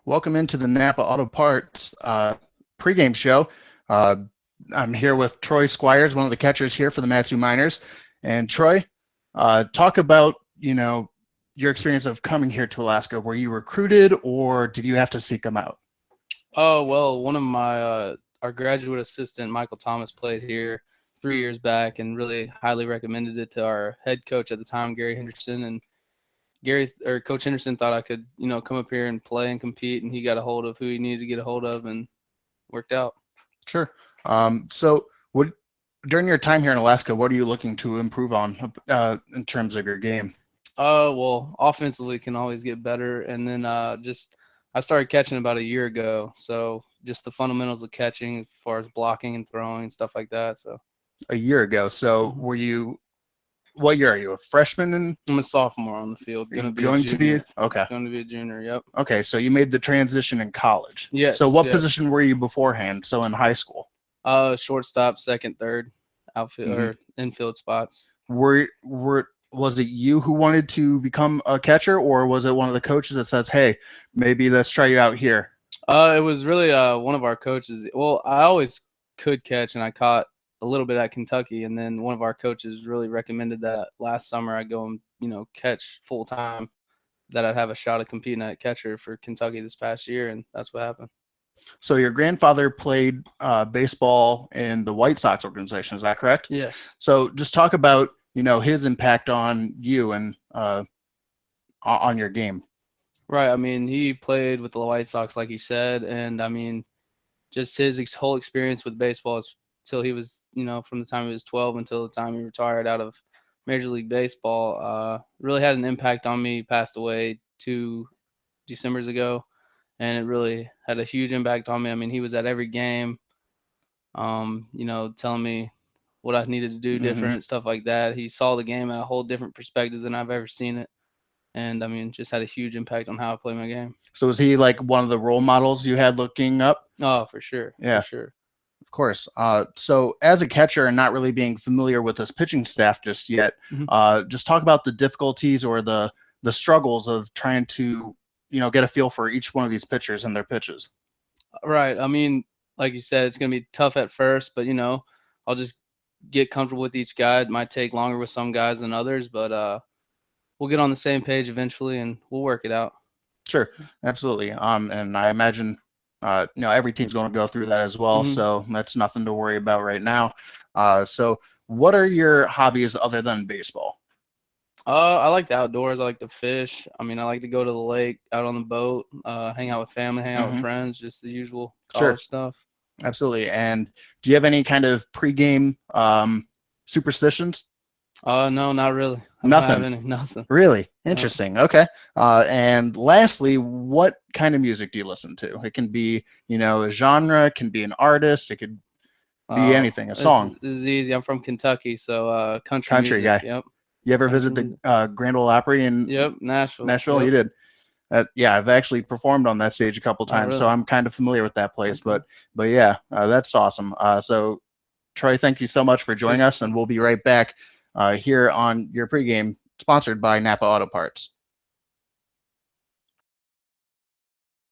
Welcome into the NAPA Auto Parts pregame show. I'm here with Troy Squires, one of the catchers here for the Matsu Miners. And Troy, talk about, your experience of coming here to Alaska. Were you recruited or did you have to seek them out? Oh, well, one of our graduate assistant, Michael Thomas, played here 3 years back and really highly recommended it to our head coach at the time, Gary Henderson. And Coach Henderson thought I could, come up here and play and compete, and he got a hold of who he needed to get a hold of and worked out. Sure. So during your time here in Alaska, what are you looking to improve on in terms of your game? Well, offensively can always get better. And then I started catching about a year ago. So just the fundamentals of catching as far as blocking and throwing and stuff like that. So a year ago. So what year are you? A freshman? I'm a sophomore on the field. Okay. Going to be a junior. Yep. Okay. So you made the transition in college. Yes. So what position were you beforehand? So in high school? Shortstop, second, third, outfield or infield spots. Was it you who wanted to become a catcher, or was it one of the coaches that says, "Hey, maybe let's try you out here"? It was really one of our coaches. Well, I always could catch, and I caught a little bit at Kentucky, and then one of our coaches really recommended that last summer I go and catch full time, that I'd have a shot at competing at catcher for Kentucky this past year, and that's what happened. So your grandfather played baseball in the White Sox organization, is that correct? Yes. So just talk about his impact on you and on your game. Right. I mean, he played with the White Sox, like he said, and I mean, just his whole experience with baseball is till he was, from the time he was 12 until the time he retired out of Major League Baseball, really had an impact on me. He passed away 2 Decembers ago, and it really had a huge impact on me. I mean, he was at every game, telling me what I needed to do different, stuff like that. He saw the game at a whole different perspective than I've ever seen it. And, I mean, just had a huge impact on how I play my game. So was he like one of the role models you had looking up? Oh, for sure. Yeah. For sure. Of course. So as a catcher and not really being familiar with this pitching staff just yet, just talk about the difficulties or the struggles of trying to, get a feel for each one of these pitchers and their pitches. Right. I mean, like you said, it's going to be tough at first, but, I'll just get comfortable with each guy. It might take longer with some guys than others, but we'll get on the same page eventually and we'll work it out. Sure. Absolutely. And I imagine, every team's going to go through that as well. So that's nothing to worry about right now. So what are your hobbies other than baseball? I like the outdoors. I like to fish. I mean, I like to go to the lake, out on the boat, hang out with family, hang out with friends, just the usual college stuff. Absolutely. And do you have any kind of pregame superstitions? No, not really. Nothing. Really? Interesting. No. Okay. And lastly, what kind of music do you listen to? It can be, a genre, it can be an artist, it could be anything, a song. This is easy. I'm from Kentucky, so country music. Guy. Yep. You ever visit the Grand Ole Opry in Nashville? Nashville, you did. Yeah, I've actually performed on that stage a couple times, so I'm kind of familiar with that place. Okay. But yeah, that's awesome. So Troy, thank you so much for joining us, and we'll be right back here on your pregame, sponsored by NAPA Auto Parts.